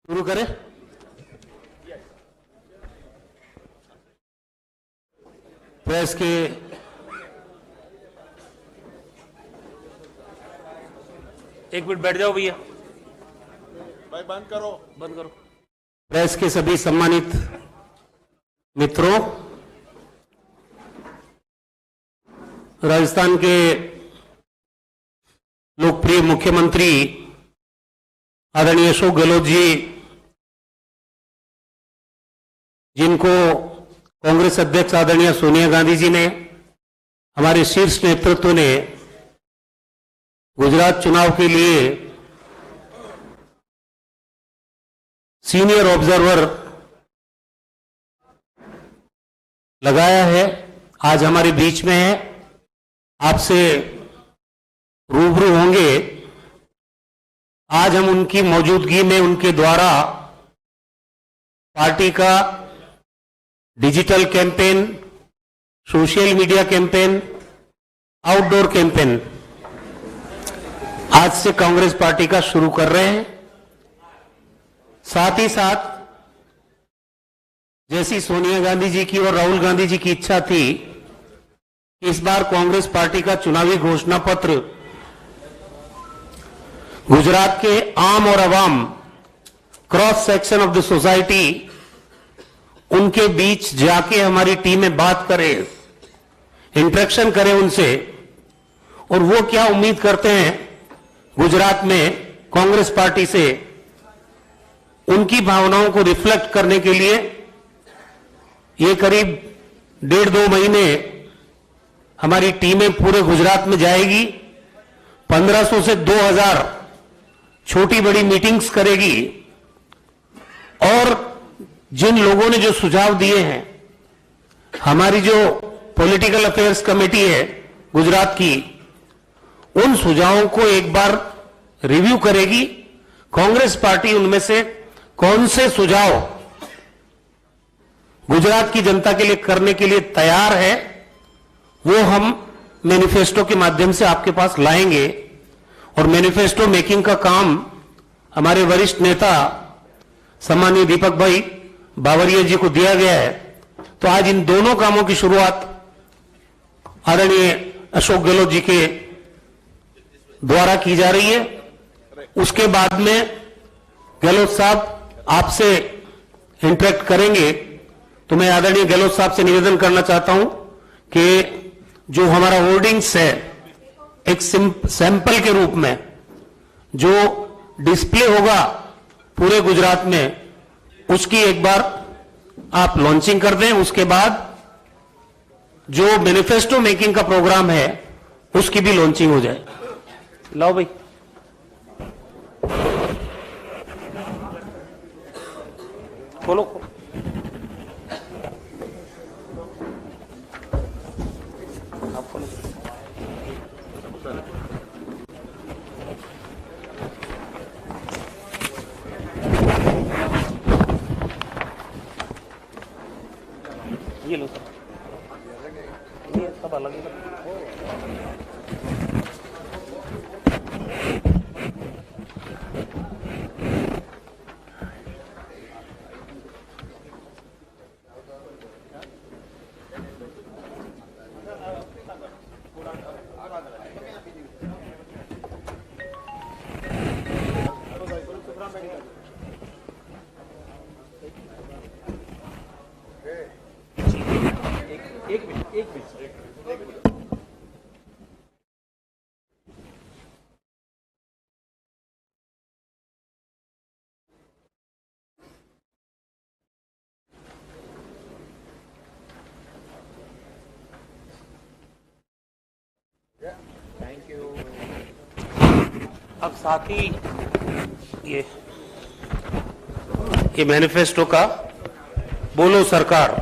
शुरू करें। प्रेस के एक मिनट बैठ जाओ भैया, भाई बंद करो। प्रेस के सभी सम्मानित मित्रों, राजस्थान के लोकप्रिय मुख्यमंत्री आदरणीय अशोक गहलोत जी, जिनको कांग्रेस अध्यक्ष आदरणीय सोनिया गांधी जी ने, हमारे शीर्ष नेतृत्व ने गुजरात चुनाव के लिए सीनियर ऑब्जर्वर लगाया है, आज हमारे बीच में है। आपसे रूबरू होंगे। आज हम उनकी मौजूदगी में उनके द्वारा पार्टी का digital campaign, social media campaign, outdoor campaign आज से कांग्रेस पार्टी का शुरू कर रहे हैं। साथ ही साथ जैसी सोनिया गांधी जी की और राहुल गांधी जी की इच्छा थी, इस बार कांग्रेस पार्टी का चुनावी घोषणा पत्र गुजरात के आम और अवाम, cross section of the society, उनके बीच जाके हमारी टीमें बात करें, इंटरेक्शन करें उनसे, और वो क्या उम्मीद करते हैं गुजरात में कांग्रेस पार्टी से, उनकी भावनाओं को रिफ्लेक्ट करने के लिए ये करीब 1.5-2 महीने हमारी टीमें पूरे गुजरात में जाएगी। 1500 से 2000 छोटी बड़ी मीटिंग्स करेगी, और जिन लोगों ने जो सुझाव दिए हैं, हमारी जो पॉलिटिकल अफेयर्स कमेटी है गुजरात की, उन सुझावों को एक बार रिव्यू करेगी। कांग्रेस पार्टी उनमें से कौन से सुझाव गुजरात की जनता के लिए करने के लिए तैयार है, वो हम मैनिफेस्टो के माध्यम से आपके पास लाएंगे। और मैनिफेस्टो मेकिंग का काम हमारे वरिष्ठ नेता सम्मानीय दीपक भाई बावरिया जी को दिया गया है। तो आज इन दोनों कामों की शुरुआत आदरणीय अशोक गहलोत जी के द्वारा की जा रही है। उसके बाद में गहलोत साहब आपसे इंटरेक्ट करेंगे। तो मैं आदरणीय गहलोत साहब से निवेदन करना चाहता हूं कि जो हमारा होर्डिंग्स है, एक सैंपल के रूप में जो डिस्प्ले होगा पूरे गुजरात में, उसकी एक बार आप लॉन्चिंग कर दें। उसके बाद जो मैनिफेस्टो मेकिंग का प्रोग्राम है, उसकी भी लॉन्चिंग हो जाए। लाओ भाई, खोलो। आप खोलो। ये लो सर, ये सब अलग अलग। एक मिनट। Thank you. अब साथ ही ये मैनिफेस्टो का बोलो सरकार,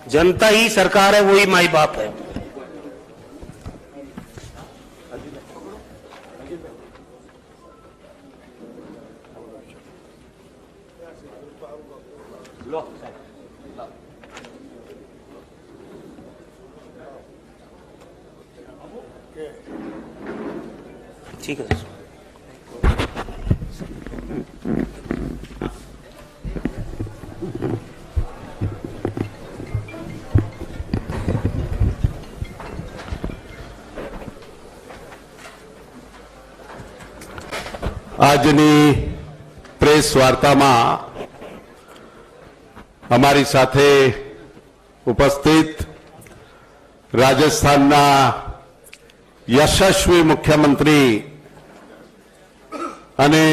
जनता ही सरकार है, वही माई बाप है। ठीक है। આજની પ્રેસ વાર્તામાં અમારી સાથે ઉપસ્થિત રાજસ્થાનના યશસ્વી મુખ્યમંત્રી અને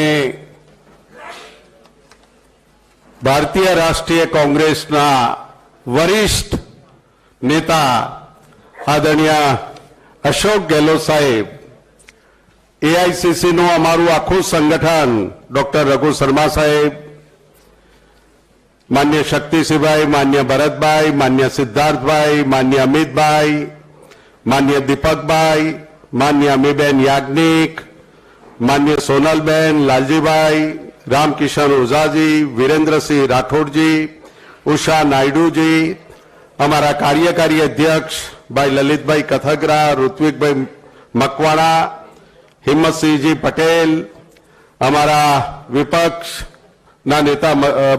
ભારતીય રાષ્ટ્રીય કોંગ્રેસના વરિષ્ઠ નેતા આદરણીય અશોક ગેહલોત સાહેબ, એઆઈસીસીનું અમારું આખું સંગઠન, ડોક્ટર રઘુ શર્મા સાહેબ, માન્ય શક્તિસિંહભાઈ, માન્ય ભરતભાઈ, માન્ય સિદ્ધાર્થભાઈ, માન્ય અમિતભાઈ, માન્ય દીપકભાઈ, માન્ય અમીબેન યાજ્ઞિક, માન્ય સોનલબેન, લાલજીભાઈ, રામકિશન ઓઝાજી, વીરેન્દ્રસિંહ રાઠોડજી, ઉષા નાયડુજી, અમારા કાર્યકારી અધ્યક્ષ ભાઈ લલિતભાઈ કથગરા, ઋત્વિકભાઈ મકવાણા, हिम्मतसिंहजी पटेल, हमारा विपक्ष ना नेता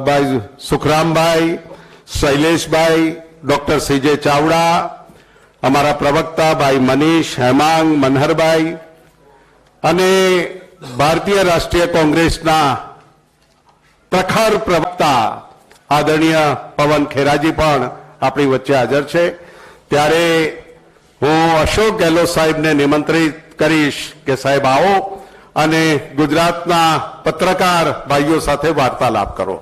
भाई सुखराम भाई, शैलेश भाई, डॉक्टर सीजे चावड़ा, हमारा प्रवक्ता भाई मनीष, हेमांग, मनहर भाई अने भारतीय राष्ट्रीय कांग्रेस ना प्रखर प्रवक्ता आदरणीय पवन खेराजी पण अपनी वच्चे हाजर छे। त्यारे हूँ अशोक गहलोत साहेब ने निमंत्रित करीश के साहेब आओ अने गुजरातना पत्रकार भाईओ साथे वार्तालाप करो।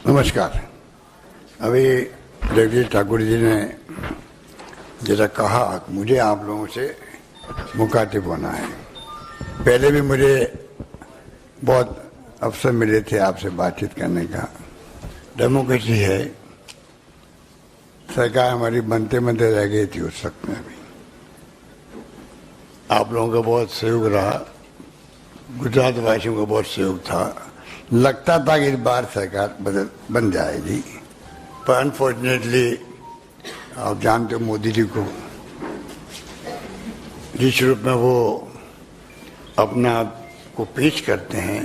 नमस्कार। अभी जगदीश ठाकुर जी ने जैसा कहा मुझे आप लोगों से मुखातिब होना है। पहले भी मुझे बहुत अवसर मिले थे आपसे बातचीत करने का। डेमोक्रेसी है, सरकार हमारी बनते बनते रह गई थी उस वक्त में भी। आप लोगों का बहुत सहयोग रहा, गुजरात वासियों का बहुत सहयोग था। लगता था कि इस बार सरकार बन जाएगी, पर अनफॉर्चुनेटली आप जानते हो मोदी जी को जिस रूप में वो अपना आप को पेश करते हैं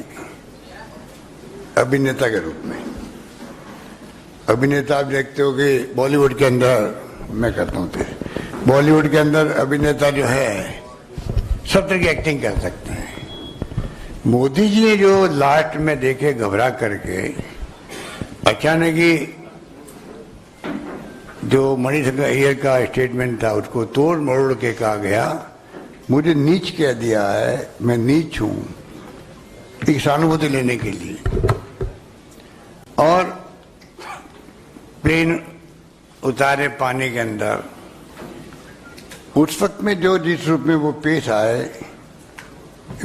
अभिनेता के रूप में। अभिनेता आप देखते हो कि बॉलीवुड के अंदर, मैं करता हूँ फिर, बॉलीवुड के अंदर अभिनेता जो है सब तरह की एक्टिंग कर सकते हैं। मोदी जी ने जो लास्ट में देखे घबरा करके अचानक ही जो मणिशंकर अय्यर का स्टेटमेंट था उसको तोड़ मरोड़ के कहा गया, मुझे नीच कह दिया है, मैं नीच हूं, एक सहानुभूति लेने के लिए। और प्लेन उतारे पानी के अंदर उस वक्त में जो जिस रूप में वो पेश आए,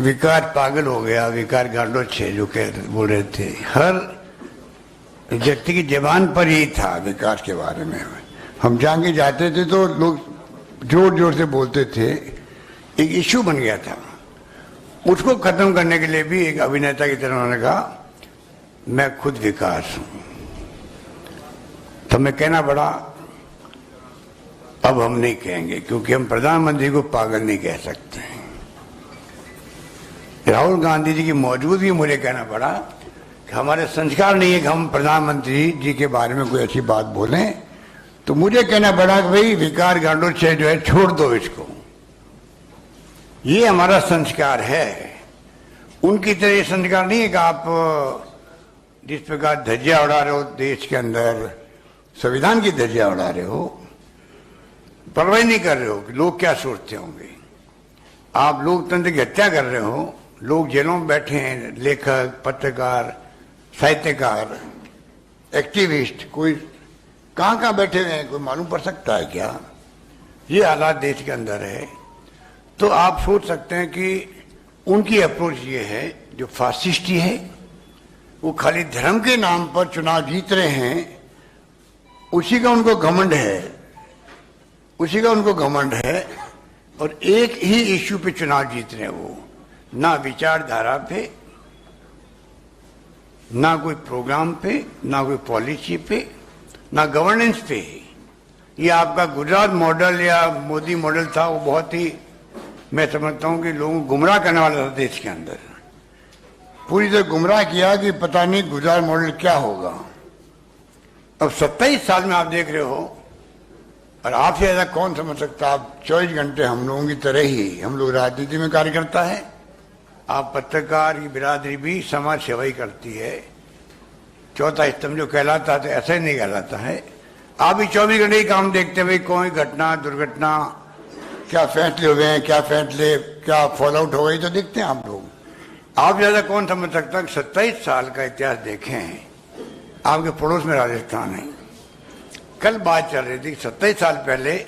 विकार पागल हो गया, विकार गांडो छे जो बोल रहे थे। हर व्यक्ति की जबान पर ही था विकास के बारे में। हम जहाँ के जाते थे तो लोग जोर जोर से बोलते थे, एक इश्यू बन गया था। उसको खत्म करने के लिए भी एक अभिनेता की तरह उन्होंने कहा मैं खुद विकास हूं। तो मैं कहना पड़ा अब हम नहीं कहेंगे, क्योंकि हम प्रधानमंत्री को पागल नहीं कह सकते। राहुल गांधी जी की मौजूदगी मुझे कहना पड़ा कि हमारे संस्कार नहीं है कि हम प्रधानमंत्री जी के बारे में कोई अच्छी बात बोलें। तो मुझे कहना पड़ा कि भाई विकार गांडो छे जो है छोड़ दो इसको, ये हमारा संस्कार है। उनकी तरह ये संस्कार नहीं है कि आप जिस प्रकार धज्जियां उड़ा रहे हो देश के अंदर, संविधान की धज्जियां उड़ा रहे हो, परवाह नहीं कर रहे हो कि लोग क्या सोचते होंगे। आप लोकतंत्र की हत्या कर रहे हो, लोग जेलों में बैठे हैं, लेखक, पत्रकार, साहित्यकार, एक्टिविस्ट, कोई कहाँ कहाँ बैठे हुए हैं, कोई मालूम पड़ सकता है क्या? ये हालात देश के अंदर है। तो आप सोच सकते हैं कि उनकी अप्रोच ये है जो फासिस्टी है, वो खाली धर्म के नाम पर चुनाव जीत रहे हैं, उसी का उनको घमंड है, उसी का उनको घमंड है। और एक ही इश्यू पे चुनाव जीत रहे हैं वो, ना विचारधारा पे, ना कोई प्रोग्राम पे, ना कोई पॉलिसी पे, ना गवर्नेंस पे। ये आपका गुजरात मॉडल या मोदी मॉडल था, वो बहुत ही, मैं समझता हूं कि लोगों को गुमराह करने वाला था देश के अंदर। पूरी तरह गुमराह किया कि पता नहीं गुजरात मॉडल क्या होगा। अब 27 साल में आप देख रहे हो, और आपसे ज्यादा कौन समझ सकता। आप 24 घंटे हम लोगों की तरह ही, हम लोग राजनीति में कार्य करता है, आप पत्रकार की बिरादरी भी समाज सेवा ही करती है। चौथा स्तंभ जो कहलाता है तो ऐसा ही नहीं कहलाता है। आप भी 24 घंटे ही काम देखते हैं, भाई कोई घटना दुर्घटना, क्या फैसले हो गए हैं, क्या फैसले, क्या फॉल आउट हो गई, तो देखते हैं आप लोग। आप ज्यादा कौन समझ सकता है। 27 साल का इतिहास देखें, आपके पड़ोस में राजस्थान है। कल बात चल रही थी, 27 साल पहले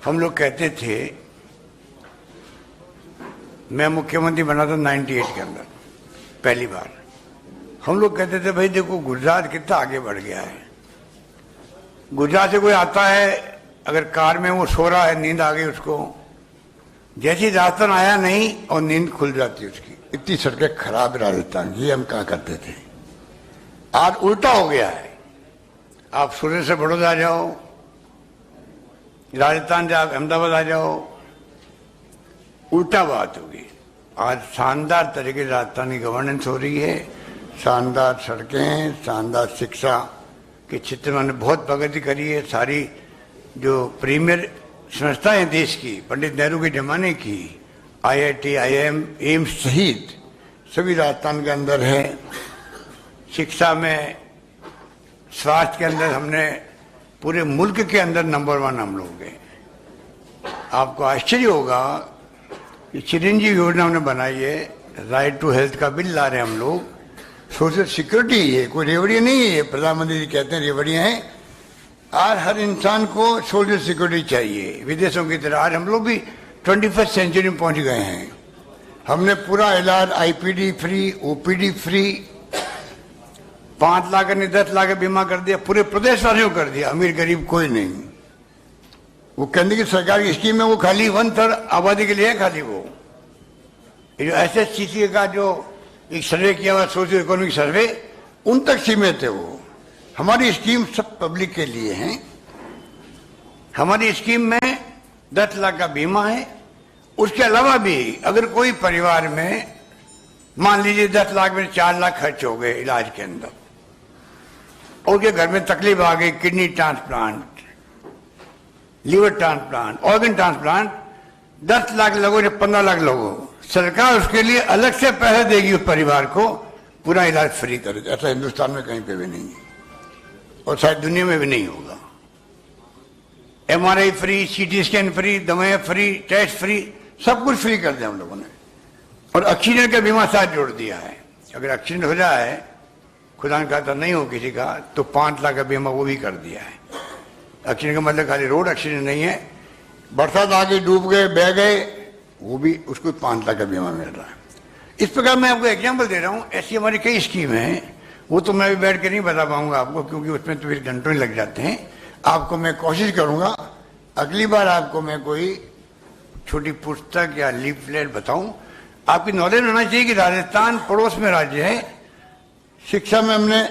हम लोग कहते थे, मैं मुख्यमंत्री बना था 98 के अंदर पहली बार, हम लोग कहते थे भाई देखो गुजरात कितना आगे बढ़ गया है। गुजरात से कोई आता है, अगर कार में वो सो रहा है, नींद आ गई उसको, जैसी राजस्थान आया नहीं और नींद खुल जाती उसकी। इतनी सड़कें खराब है राजस्थान की, हम कहा करते थे। आज उल्टा हो गया है। आप सूरत से बड़ौदा आ जाओ, राजस्थान से आप अहमदाबाद आ जाओ, उल्टा बात होगी। आज शानदार तरीके से राजस्थान की गवर्नेंस हो रही है, शानदार सड़कें, शानदार शिक्षा के क्षेत्र में हमने बहुत प्रगति करी है। सारी जो प्रीमियर संस्थाएं देश की, पंडित नेहरू के जमाने की, IIT, IIM, एम्स सहित सभी राजस्थान के अंदर है। शिक्षा में, स्वास्थ्य के अंदर हमने पूरे मुल्क के अंदर नंबर 1 हम लोग हैं। आपको आश्चर्य होगा कि चिरंजीवी योजना हमने बनाई है, राइट टू हेल्थ का बिल ला रहे हैं हम लोग। सोशल सिक्योरिटी है, कोई रेवड़िया नहीं है। प्रधानमंत्री जी कहते हैं रेवड़िया हैं। आज हर इंसान को सोशल सिक्योरिटी चाहिए, विदेशों की तरह। आज हम लोग भी 21st सेंचुरी में पहुंच गए हैं। हमने पूरा इलाज IPD free, OPD free, 5 lakh नहीं 10 लाख बीमा कर दिया, पूरे प्रदेश वासियों को कर दिया, अमीर गरीब कोई नहीं। वो केंद्र की सरकार की स्कीम है, वो खाली 1/3 आबादी के लिए है खाली। वो जो SSCC का जो एक सर्वे किया हुआ, सोशियो इकोनॉमिक सर्वे, उन तक सीमित है वो। हमारी स्कीम सब पब्लिक के लिए है। हमारी स्कीम में 10 लाख का बीमा है। उसके अलावा भी अगर कोई परिवार में मान लीजिए 10 लाख में 4 लाख खर्च हो गए इलाज के अंदर, और उनके घर में तकलीफ आ गई, kidney transplant, liver transplant, organ transplant, 10 lakh लोगों या 15 लाख लोगों, सरकार उसके लिए अलग से पैसे देगी उस परिवार को, पूरा इलाज फ्री कर दे। ऐसा हिंदुस्तान में कहीं पे भी नहीं है, और शायद दुनिया में भी नहीं होगा। MRI free, CT scan free, दवाएं फ्री, टेस्ट फ्री, सब कुछ फ्री कर दिया हम लोगों ने। और ऑक्सीजन का बीमा साथ जोड़ दिया है। अगर एक्सीडेंट हो जाए, खुदा ने खाता नहीं हो किसी का, तो 5 लाख का बीमा वो भी कर दिया है। एक्सीडेंट का मतलब खाली रोड एक्सीडेंट नहीं है, बरसात आ गई, डूब गए, बह गए, वो भी उसको 5 लाख का बीमा मिल रहा है। इस प्रकार मैं आपको एग्जाम्पल दे रहा हूँ। ऐसी हमारी कई स्कीम है, वो तो मैं भी बैठ के नहीं बता पाऊंगा आपको, क्योंकि उसमें तो फिर घंटों ही लग जाते हैं। आपको मैं कोशिश करूंगा अगली बार आपको मैं कोई छोटी पुस्तक या लीफलेट बताऊं। आपकी नॉलेज होना चाहिए कि राजस्थान पड़ोस में राज्य है। शिक्षा में हमने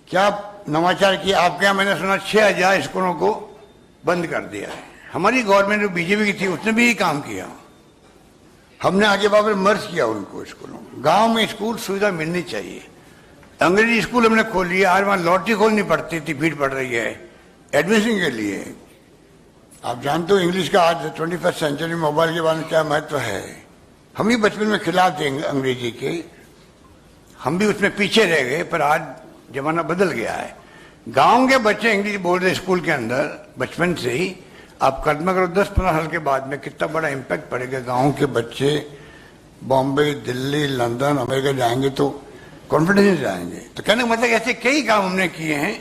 क्या नवाचार किया। आपके यहाँ मैंने सुना 6000 स्कूलों को बंद कर दिया है। हमारी गवर्नमेंट जो BJP की थी उसने भी ये काम किया। हमने आगे बाबर मर्ज किया उनको स्कूलों। गांव में स्कूल सुविधा मिलनी चाहिए। अंग्रेजी स्कूल हमने खोल लिया। आज वहां लॉटरी खोलनी पड़ती थी, भीड़ पड़ रही है एडमिशन के लिए। आप जानते हो इंग्लिश का आज 21st सेंचुरी मोबाइल के बारे में क्या महत्व है। हम ही बचपन में खिलाफ थे अंग्रेजी के, हम भी उसमें पीछे रह गए, पर आज जमाना बदल गया है। गांव के बच्चे इंग्लिश बोल रहे स्कूल के अंदर बचपन से ही। आप कल्पना करो 10-15 साल के बाद में कितना बड़ा इम्पैक्ट पड़ेगा। गांव के बच्चे बॉम्बे, दिल्ली, लंदन, अमेरिका जाएंगे तो कॉन्फिडेंस जाएंगे। तो कहने का मतलब ऐसे कई काम हमने किए हैं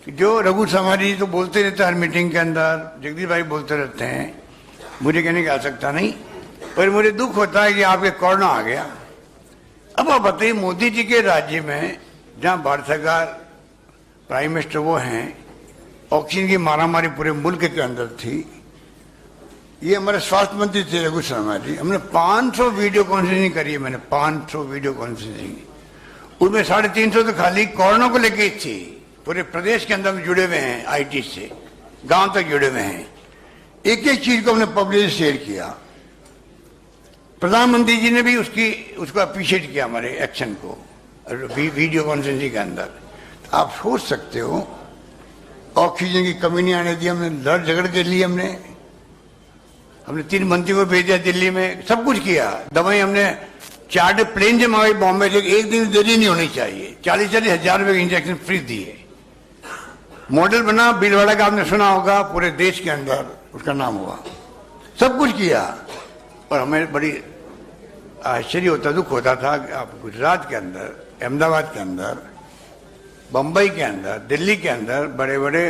कि जो रघु समारी जी तो बोलते रहते हैं हर मीटिंग के अंदर, जगदीश भाई बोलते रहते हैं, मुझे कहने की आवश्यकता नहीं। पर मुझे दुख होता है कि आपके कोरोना आ गया। अब आप बताइए, मोदी जी के राज्य में जहां भारत सरकार प्राइम मिनिस्टर वो हैं, ऑक्सीजन की मारामारी पूरे मुल्क के अंदर थी। ये हमारे स्वास्थ्य मंत्री थे रघु शर्मा जी। हमने 500 वीडियो कॉन्फ्रेंसिंग करी है। मैंने 500 वीडियो कॉन्फ्रेंसिंग उसमें 350 तो खाली कोरोना को लेके थी, पूरे प्रदेश के अंदर जुड़े हुए हैं, आईटी से गांव तक जुड़े हुए हैं। एक एक चीज को हमने पब्लिक से शेयर किया। प्रधानमंत्री जी ने भी उसको अप्रिशिएट किया हमारे एक्शन को वीडियो कॉन्फ्रेंसिंग के अंदर। तो आप सोच सकते हो, ऑक्सीजन की कमी नहीं आने दी हमने, लड़ झगड़ के लिए हमने 3 मंत्रियों को भेजा दिल्ली में, सब कुछ किया। दवाई हमने 4 प्लेन से मंगाई बॉम्बे से, एक दिन देरी नहीं होनी चाहिए। 40-40 हजार रुपए के इंजेक्शन फ्री दिए। मॉडल बना भीलवाड़ा का, आपने सुना होगा, पूरे देश के अंदर उसका नाम हुआ। सब कुछ किया और हमें बड़ी आश्चर्य होता, दुख होता था। आप गुजरात के अंदर, अहमदाबाद के अंदर, बंबई के अंदर, दिल्ली के अंदर बड़े बड़े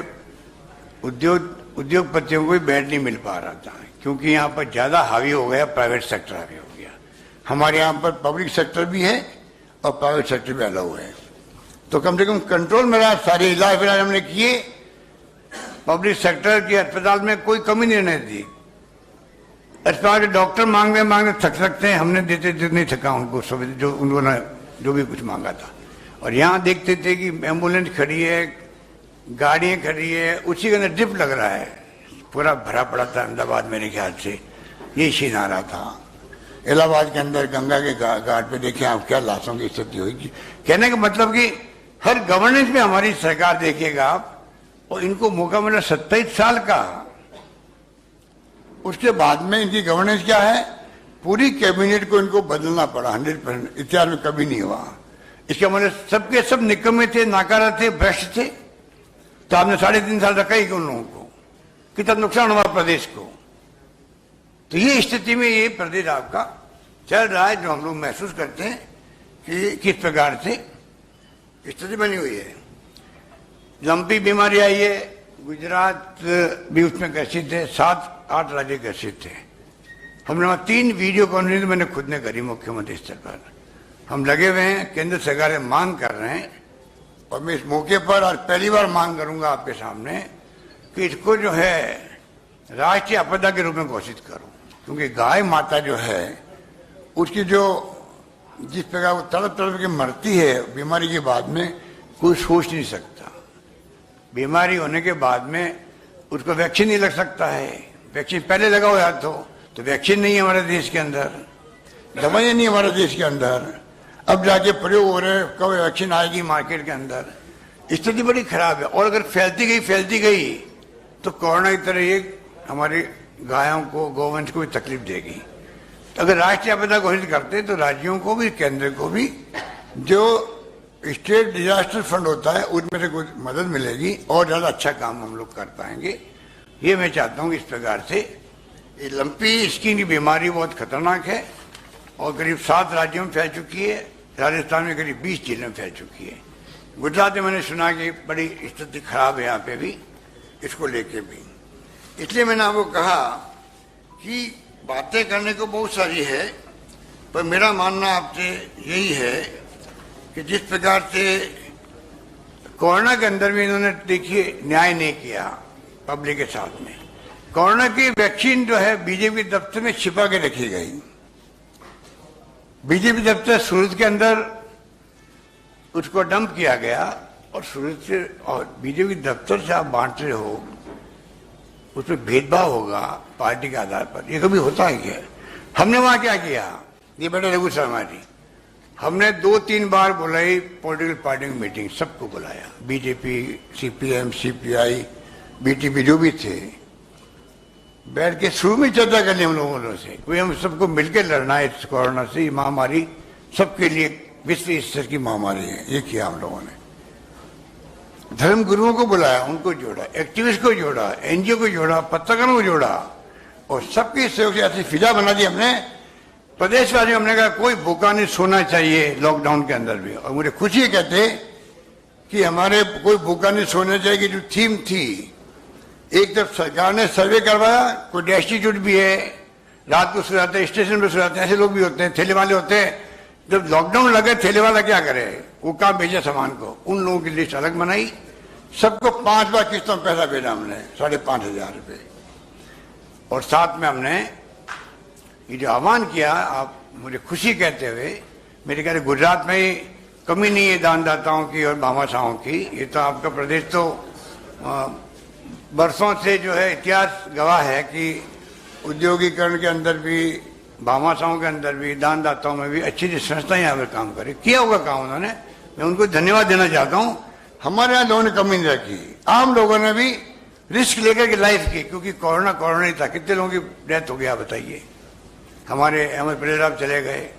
उद्योगपतियों को भी बेड नहीं मिल पा रहा था, क्योंकि यहाँ पर ज्यादा हावी हो गया, प्राइवेट सेक्टर हावी हो गया। हमारे यहाँ पर पब्लिक सेक्टर भी है और प्राइवेट सेक्टर भी अलाउ है। तो कम से कम कंट्रोल में रहा। सारे इलाज हमने किए, पब्लिक सेक्टर के अस्पताल में कोई कमी नहीं रहने दी। अस्पताल के डॉक्टर मांगने थक सकते हैं, हमने देते नहीं थका उनको, जो उन्होंने जो भी कुछ मांगा था। और यहाँ देखते थे कि एम्बुलेंस खड़ी है, गाड़ियां खड़ी है, उसी के अंदर ड्रिप लग रहा है, पूरा भरा पड़ा था अहमदाबाद। मेरे ख्याल से ये सीन आ रहा था। इलाहाबाद के अंदर गंगा के घाट पे देखें आप, क्या लाशों की स्थिति हुई। कहने का मतलब कि हर गवर्नेंस में हमारी सरकार देखेगा आप, और इनको मौका मिला 27 साल का। उसके बाद में इनकी गवर्नेंस क्या है, पूरी कैबिनेट को इनको बदलना पड़ा 100%। इतिहास में कभी नहीं हुआ। इसका मतलब सबके सब निकम्मे थे, नाकारा थे, भ्रष्ट थे। तो आपने 3.5 साल रखा ही उन लोगों को, कितना नुकसान हुआ प्रदेश को। तो ये स्थिति में ये प्रदेश आपका चल रहा है, जो हम लोग महसूस करते हैं कि किस प्रकार से स्थिति बनी हुई है। लंपी बीमारी आई है, गुजरात भी उसमें ग्रसित है, 7-8 राज्य ग्रसित थे। हमने वहां 3 वीडियो कॉन्फ्रेंस मैंने खुद ने करी मुख्यमंत्री स्तर पर। हम लगे हुए हैं, केंद्र सरकार मांग कर रहे हैं, और मैं इस मौके पर आज पहली बार मांग करूंगा आपके सामने कि इसको जो है राष्ट्रीय आपदा के रूप में घोषित करो। क्योंकि गाय माता जो है, उसकी जो जिस प्रकार वो तड़प के मरती है बीमारी के बाद में, कोई सोच नहीं सकता। बीमारी होने के बाद में उसको वैक्सीन नहीं लग सकता है। वैक्सीन पहले लगा हुआ तो वैक्सीन नहीं है हमारे देश के अंदर, दवाइयां नहीं हमारे देश के अंदर। अब जाके प्रयोग हो रहे, कब वैक्सीन आएगी मार्केट के अंदर। स्थिति बड़ी खराब है। और अगर फैलती गई तो कोरोना की तरह ये हमारी गायों को, गौवंश को भी तकलीफ देगी। तो अगर राष्ट्रीय आपदा घोषित करते तो राज्यों को भी, केंद्र को भी, जो स्टेट डिजास्टर फंड होता है उसमें से कुछ मदद मिलेगी और ज्यादा अच्छा काम हम लोग कर पाएंगे। ये मैं चाहता हूँ। इस प्रकार से ये लंपी स्किन की बीमारी बहुत खतरनाक है और करीब 7 राज्यों में फैल चुकी है। राजस्थान में करीब 20 जिलों में फैल चुकी है। गुजरात में मैंने सुना कि बड़ी स्थिति खराब है यहाँ पे भी, इसको लेके भी। इसलिए मैंने आपको कहा कि बातें करने को बहुत सारी है, पर मेरा मानना आपसे यही है कि जिस प्रकार से कोरोना के अंदर भी इन्होंने देखिए न्याय नहीं किया पब्लिक के साथ में। कोरोना की वैक्सीन जो है बीजेपी दफ्तर में छिपा के रखी गई। बीजेपी दफ्तर सूरत के अंदर उसको डंप किया गया और सूरत से, और बीजेपी दफ्तर से आप बांट रहे हो, उसमें भेदभाव होगा पार्टी के आधार पर। ये कभी होता है क्या? हमने वहां क्या किया? ये बेटा रघु शर्मा जी, हमने 2-3 बार बुलाई पॉलिटिकल पार्टी की मीटिंग, सबको बुलाया, बीजेपी, सीपीएम, सीपीआई, बीटीपी जो भी थे, बैठ के शुरू में चर्चा कर ली हम लोगों से। कोई हम सबको मिलकर लड़ना है इस कोरोना से। महामारी सबके लिए विश्व स्तर की महामारी है, ये किया हम लोगों ने। धर्म गुरुओं को बुलाया, उनको जोड़ा, एक्टिविस्ट को जोड़ा, एनजीओ को जोड़ा, पत्रकारों को जोड़ा, और सबके सहयोग से ऐसी फिजा बना दी हमने। प्रदेशवासियों हमने कहा कोई भूखा नहीं सोना चाहिए लॉकडाउन के अंदर भी। और मुझे खुशी कहते कि हमारे कोई भूखा नहीं सोना चाहिए की जो थीम थी, एक तरफ सरकार ने सर्वे करवाया, कोई डेस्टिट्यूट भी है, रात को सो जाते हैं, स्टेशन पे सो जाते हैं, ऐसे लोग भी होते हैं, ठेले वाले होते हैं। जब लॉकडाउन लगे ठेले वाला क्या करे, वो कहाँ भेजे सामान को, उन लोगों की लिस्ट अलग बनाई, सबको 5 बार किस्तों में पैसा भेजा हमने, 5,500 रुपये। और साथ में हमने ये जो आह्वान किया, आप मुझे खुशी कहते हुए, मेरे ख्याल गुजरात में कमी नहीं है दानदाताओं की और भामाशाहों की। ये तो आपका प्रदेश तो बरसों से जो है इतिहास गवाह है कि उद्योगीकरण के अंदर भी, भामाशाहों के अंदर भी, दानदाताओं में भी अच्छी अच्छी संस्थाएं यहाँ पर काम करें, किया होगा काम उन्होंने। मैं उनको धन्यवाद देना चाहता हूँ। हमारे यहाँ लोगों ने कमी नहीं रखी, आम लोगों ने भी रिस्क लेकर के लाइफ की, क्योंकि कोरोना नहीं था, कितने लोगों की डेथ हो गया बताइए। हमारे अहमद पटेल साहब चले गए,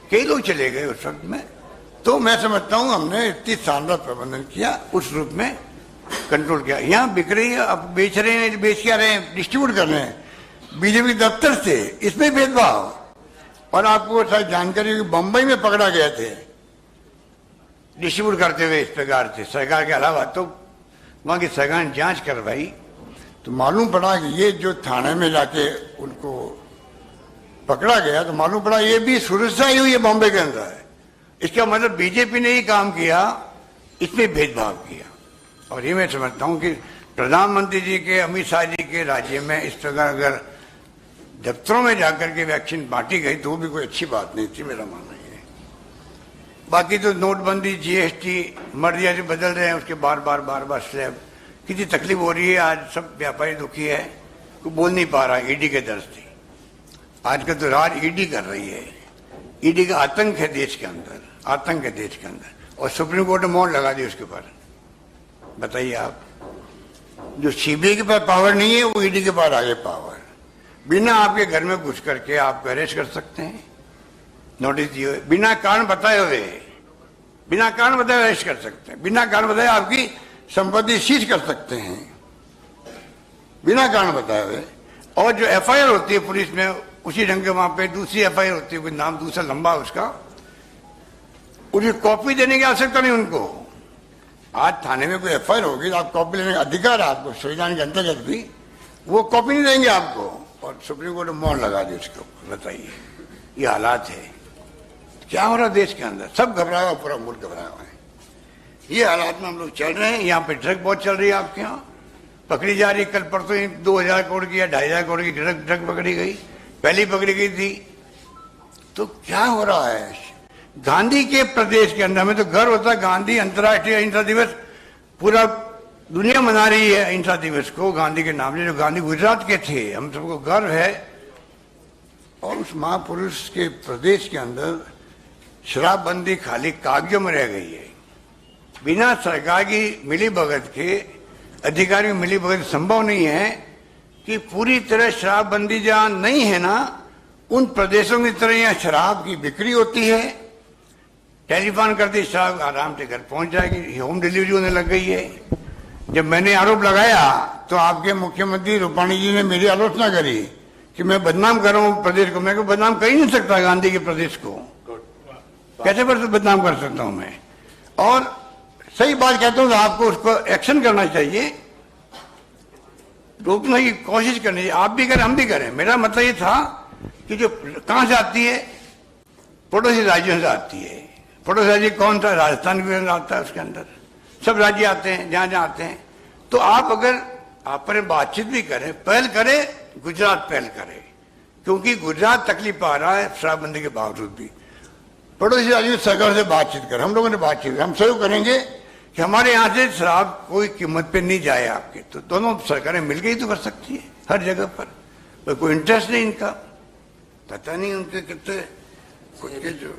कई लोग चले गए उस वक्त में। तो मैं समझता हूँ हमने इतनी शानदार प्रबंधन किया, उस रूप में कंट्रोल किया। यहाँ बिक रही है, अब बेच रहे हैं, बेच क्या रहे हैं, डिस्ट्रीब्यूट कर रहे हैं बीजेपी दफ्तर से, इसमें भेदभाव। और आपको शायद जानकारी होगी, बंबई में पकड़ा गए थे डिस्ट्रीब्यूट करते हुए इस प्रकार से, सरकार के अलावा। तो वहां की सरकार ने जांच करवाई तो मालूम पड़ा कि ये जो थाने में जाके उनको पकड़ा गया, तो मालूम पड़ा ये भी सूरत से आई हुई है, बॉम्बे के अंदर है। इसका मतलब बीजेपी ने ही काम किया, इसमें भेदभाव किया। और ये मैं समझता हूं कि प्रधानमंत्री जी के, अमित शाह जी के राज्य में इस प्रकार अगर दफ्तरों में जाकर के वैक्सीन बांटी गई तो वो भी कोई अच्छी बात नहीं थी, मेरा मानना है। बाकी तो नोटबंदी, जीएसटी मर्जी से बदल रहे हैं, उसके बार बार स्लैब, कितनी तकलीफ हो रही है। आज सब व्यापारी दुखी है, कोई बोल नहीं पा रहा ईडी के दर से। आजकल तो राज ईडी कर रही है, ईडी का आतंक है देश के अंदर, आतंक है देश के अंदर। और सुप्रीम कोर्ट ने मौन लगा दी उसके ऊपर। बताइए आप, जो सीबीआई के पास पावर नहीं है वो ईडी के पास आगे पावर। बिना आपके घर में घुस करके आपको अरेस्ट कर सकते हैं, नोटिस दिए हुए, बिना कारण बताए हुए, बिना कारण बताए अरेस्ट कर सकते हैं, बिना कारण बताए आपकी संपत्ति सीज कर सकते हैं, बिना कारण बताए हुए। और जो एफआईआर होती है पुलिस में, उसी ढंग के वहां पे दूसरी एफआईआर होती है, कोई नाम दूसरा लंबा उसका, उसकी कॉपी देने की आवश्यकता नहीं उनको। आज थाने में कोई एफआईआर होगी तो आप कॉपी लेने का अधिकार है आपको, संविधान के अंतर्गत भी, वो कॉपी नहीं देंगे आपको। और सुप्रीम कोर्ट ने मौन लगा दी उसके ऊपर। बताइए, ये हालात है, क्या हो रहा है देश के अंदर। सब घबराया हुआ, पूरा मुल्क घबराया हुआ है। ये हालात में हम लोग चल रहे हैं। यहाँ पे ड्रग बहुत चल रही है आपके यहाँ, पकड़ी जा रही। कल परसों ही 2000 करोड़ की या 2500 करोड़ की ड्रग पकड़ी गई, पहली पकड़ी गई थी। तो क्या हो रहा है गांधी के प्रदेश के अंदर? हमें तो गर्व होता है, गांधी अंतर्राष्ट्रीय अहिंसा दिवस पूरा दुनिया मना रही है अहिंसा दिवस को गांधी के नाम से, जो गांधी गुजरात के थे। हम सबको गर्व है। और उस महापुरुष के प्रदेश के अंदर शराबबंदी खाली कागजों में रह गई है। बिना सरकार की मिलीभगत के, अधिकारियों की मिलीभगत संभव नहीं है कि पूरी तरह शराबबंदी जहां नहीं है ना, उन प्रदेशों की तरह यहाँ शराब की बिक्री होती है। टेलीफोन करते शराब आराम से घर पहुंच जाएगी, होम डिलीवरी होने लग गई है। जब मैंने आरोप लगाया तो आपके मुख्यमंत्री रूपाणी जी ने मेरी आलोचना करी कि मैं बदनाम कर रहा हूं प्रदेश को। मैं बदनाम कर ही नहीं सकता गांधी के प्रदेश को, कैसे बदनाम कर सकता हूं मैं? और सही बात कहता हूं तो आपको उसको एक्शन करना चाहिए, रोकने की कोशिश करनी चाहिए। आप भी करें, हम भी करें। मेरा मतलब ये था कि जो कहां से आती है, पड़ोसी राज्यों से आती है। पड़ोसी राज्य कौन सा? राजस्थान भी आता है, उसके अंदर सब राज्य आते हैं, जहां जहां आते हैं। तो आप अगर आप पर बातचीत भी करें, पहल करें, गुजरात पहल करे, क्योंकि गुजरात तकलीफ पा रहा है शराबबंदी के बावजूद भी। पड़ोसी राज्यों सरकार से बातचीत करें, हम लोगों ने बातचीत, हम सहयोग करेंगे कि हमारे यहाँ से शराब कोई कीमत पे नहीं जाए आपके। तो दोनों सरकारें मिलकर ही तो कर सकती है हर जगह पर। कोई इंटरेस्ट नहीं इनका, पता नहीं उनके कितने जो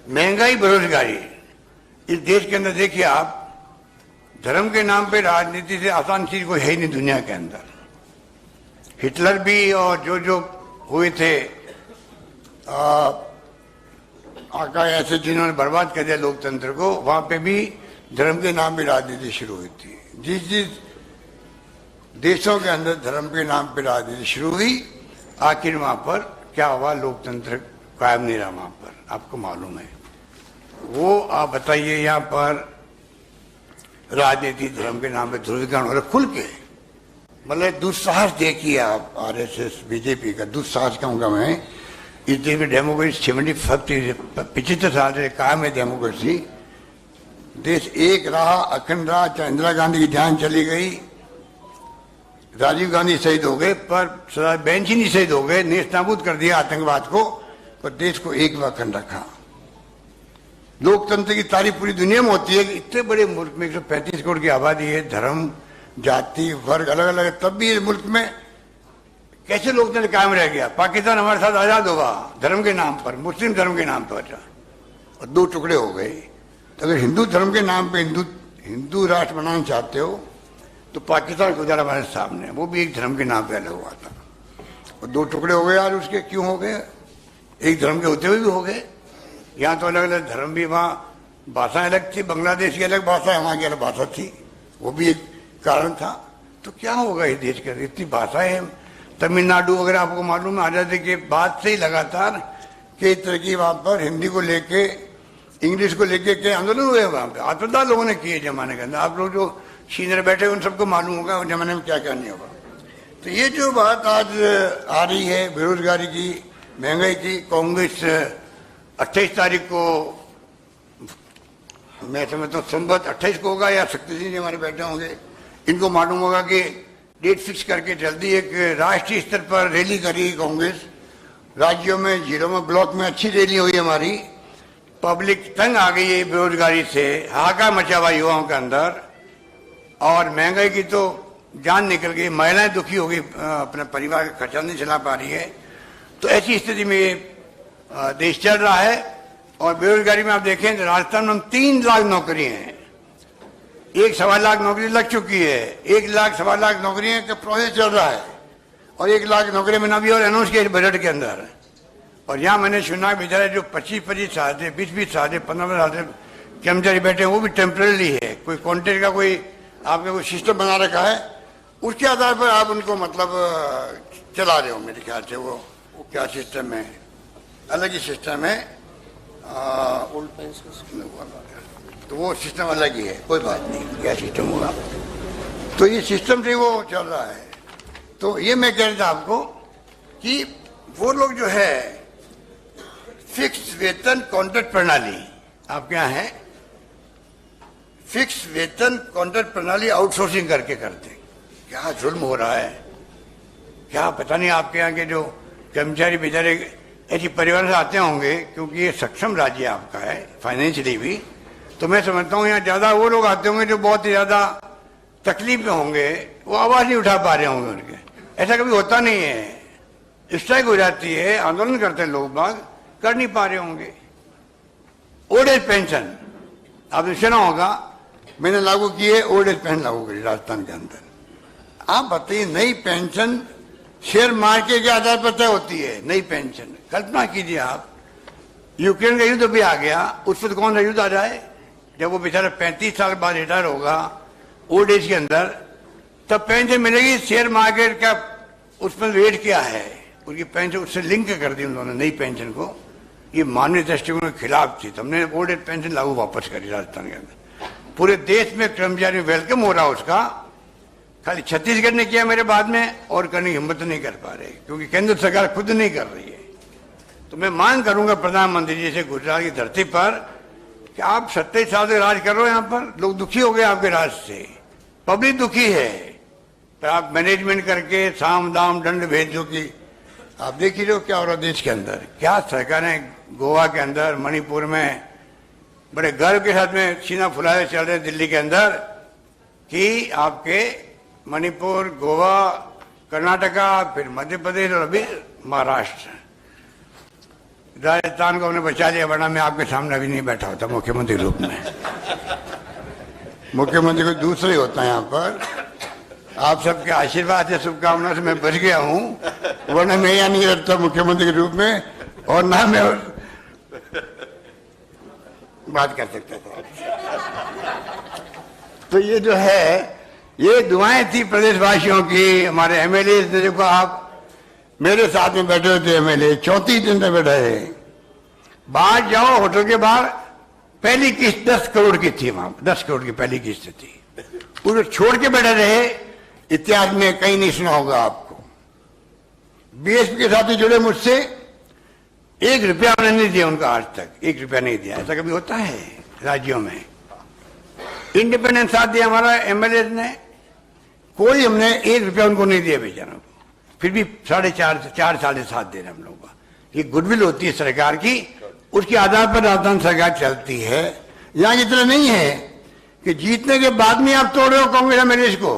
महंगाई, बेरोजगारी इस देश के अंदर। देखिए आप, धर्म के नाम पे राजनीति से आसान चीज कोई है ही नहीं दुनिया के अंदर। हिटलर भी और जो हुए थे आका ऐसे जिन्होंने बर्बाद कर दिया लोकतंत्र को, वहां पे भी धर्म के नाम पे राजनीति शुरू हुई थी। जिस देशों के अंदर धर्म के नाम पे राजनीति शुरू हुई, आखिर वहां पर क्या हुआ? लोकतंत्र कायम नहीं रहा वहां पर, आपको मालूम है। वो आप बताइए, यहाँ पर राजनीति धर्म के नाम पे ध्रुवीकरण हो रहा खुल के। मतलब दुस्साहस देखिए आप, आरएसएस बीजेपी का दुस्साहस कहूंगा मैं। इस देश में डेमोक्रेसी 75 साल से कायम है डेमोक्रेसी। देश एक रहा, अखंड रहा। चाहे इंदिरा गांधी की जान चली गई, राजीव गांधी शहीद हो गए, पर सरदार बेंच ही नहीं शहीद हो गए, नेस्तनाबूद कर दिया आतंकवाद को, पर देश को एक व अखंड रखा। लोकतंत्र की तारीफ पूरी दुनिया में होती है कि इतने बड़े मुल्क में 135 करोड़ की आबादी है, धर्म जाति वर्ग अलग अलग है, तब भी इस मुल्क में कैसे लोकतंत्र कायम रह गया। पाकिस्तान हमारे साथ आजाद होगा धर्म के नाम पर, मुस्लिम धर्म के नाम पर, और दो टुकड़े हो गए। तो अगर हिंदू धर्म के नाम पे हिंदू राष्ट्र बनाना चाहते हो तो पाकिस्तान गुजरा हमारे सामने, वो भी एक धर्म के नाम पे अलग हुआ था, और दो टुकड़े हो गए यार उसके। क्यों हो गए? एक धर्म के होते हुए भी हो गए। यहाँ तो अलग अलग धर्म भी, वहाँ भाषाएं अलग थी, बांग्लादेश की अलग भाषा है, वहाँ की अलग भाषा थी, वो भी एक कारण था। तो क्या होगा इस देश के, इतनी भाषाएं, तमिलनाडु वगैरह आपको मालूम है आजादी के बाद से ही लगातार कई तरह की वहाँ पर हिंदी को लेके इंग्लिश को लेके कई आंदोलन हुए वहाँ पे, आत्मदाह लोगों ने किए जमाने के अंदर। आप लोग जो सीनियर बैठे उन सबको मालूम होगा उस जमाने में क्या क्या नहीं होगा। तो ये जो बात आज आ रही है बेरोजगारी की, महंगाई की, कांग्रेस 28 तारीख को, मैं समझता हूँ संवत 28 को होगा, या शक्ति सिंह जी हमारे बैठे होंगे, इनको मालूम होगा कि डेट फिक्स करके जल्दी एक राष्ट्रीय स्तर पर रैली करेगी कांग्रेस। राज्यों में, जिलों में, ब्लॉक में अच्छी रैली हुई हमारी। पब्लिक तंग आ गई है बेरोजगारी से, हाहाकार मचा हुआ युवाओं के अंदर, और महंगाई की तो जान निकल गई, महिलाएं दुखी हो गई, अपने परिवार का खर्चा नहीं चला पा रही है। तो ऐसी स्थिति में देश चल रहा है। और बेरोजगारी में आप देखें तो राजस्थान में 3 लाख नौकरी हैं, 1.25 लाख नौकरी लग चुकी है, 1 लाख 1.25 लाख नौकरियों का प्रोसेस चल रहा है, और 1 लाख नौकरी में भी और अनाउंस किया बजट के अंदर। और यहाँ मैंने सुना बेचारे जो 25-25 साल से, 20-20 साल से, 15 साल से कर्मचारी बैठे हैं, वो भी टेम्पररी है, कोई कॉन्ट्रैक्ट का कोई आपने कोई सिस्टम बना रखा है, उसके आधार पर आप उनको मतलब चला रहे हो। मेरे ख्याल से वो क्या सिस्टम है, अलग ही सिस्टम है, तो वो सिस्टम अलग ही है, कोई बात नहीं, क्या सिस्टम होगा। तो ये सिस्टम से वो चल रहा है। तो ये मैं कह रहा था आपको कि वो लोग जो है फिक्स वेतन कॉन्ट्रैक्ट प्रणाली आपके यहाँ है, फिक्स वेतन कॉन्ट्रैक्ट प्रणाली आउटसोर्सिंग करके करते हैं। क्या जुल्म हो रहा है, क्या पता नहीं। आपके यहाँ के जो कर्मचारी बेचारे ऐसी परिवार से आते होंगे, क्योंकि ये सक्षम राज्य आपका है फाइनेंशियली भी, तो मैं समझता हूँ यहाँ ज्यादा वो लोग आते होंगे जो बहुत ही ज्यादा तकलीफ में होंगे, वो आवाज नहीं उठा पा रहे होंगे उनके। ऐसा कभी होता नहीं है, स्ट्राइक हो जाती है, आंदोलन करते हैं लोग बाग, कर नहीं पा रहे होंगे। ओल्ड एज पेंशन आपने सुना होगा, मैंने लागू की है, ओल्ड एज पेंशन लागू करी राजस्थान के अंदर। आप बताइए, नई पेंशन शेयर मार्केट के आधार पर तय होती है, नई पेंशन। कल्पना कीजिए आप, यूक्रेन का युद्ध भी आ गया, उस पर कौन सा युद्ध आ जाए, जब वो बेचारा 35 साल बाद रिटायर होगा ओल्ड एज के अंदर, तब पेंशन मिलेगी। शेयर मार्केट का उस पर रेट क्या है, उनकी पेंशन उससे लिंक कर दी उन्होंने नई पेंशन को। ये मानवीय दृष्टिकोण के खिलाफ थी, तो हमने ओल्ड एज पेंशन लागू वापस करी राजस्थान के अंदर। पूरे देश में कर्मचारी वेलकम हो रहा उसका, खाली छत्तीसगढ़ ने किया मेरे बाद में, और करने की हिम्मत नहीं कर पा रहे, क्योंकि केंद्र सरकार खुद नहीं कर रही है। तो मैं मांग करूंगा प्रधानमंत्री जी से गुजरात की धरती पर कि आप 27 साल से राज कर रहे हो, यहाँ पर लोग दुखी हो गए आपके राज से, पब्लिक दुखी है, पर आप मैनेजमेंट करके साम दाम दंड भेज दो। कि आप देख ही रहे हो क्या हो रहा देश के अंदर, क्या सरकारें गोवा के अंदर, मणिपुर में बड़े गर्व के साथ में सीना फुलाए चल रहे दिल्ली के अंदर, कि आपके मणिपुर, गोवा, कर्नाटका, फिर मध्य प्रदेश और अभी महाराष्ट्र, राजस्थान को हमने बचा लिया, वरना मैं आपके सामने अभी नहीं बैठा होता मुख्यमंत्री रूप में। मुख्यमंत्री को दूसरा ही होता है यहाँ पर। आप सबके आशीर्वाद से, शुभकामना से मैं बच गया हूँ, वरना मैं यहाँ नहीं रहता मुख्यमंत्री के रूप में, और ना मैं बात कर सकता था। तो ये जो है, ये दुआएं थी प्रदेशवासियों की, हमारे एमएलए ने। देखो आप मेरे साथ में बैठे हुए थे एमएलए, 34 दिन तक बैठे थे। बाहर जाओ, होटल के बाहर पहली किस्त 10 करोड़ की थी, वहां 10 करोड़ की पहली किस्त थी, पूरे छोड़ के बैठे रहे। इतिहास में कहीं नहीं सुना होगा आपको। बीएसपी के साथ जुड़े मुझसे, 1 रुपया हमने नहीं दिया उनका, आज तक 1 रुपया नहीं दिया। ऐसा कभी होता है राज्यों में? इंडिपेंडेंट साथ दिया हमारा एमएलए ने, कोई हमने 1 रुपया उनको नहीं दिया बेचारों को, फिर भी 4.5 साल से साथ दे रहे हम लोग का। ये गुडविल होती है सरकार की, उसके आधार पर राजस्थान सरकार चलती है। यहाँ की तरह नहीं है कि जीतने के बाद में आप तोड़ रहे हो कांग्रेस एमएलए को।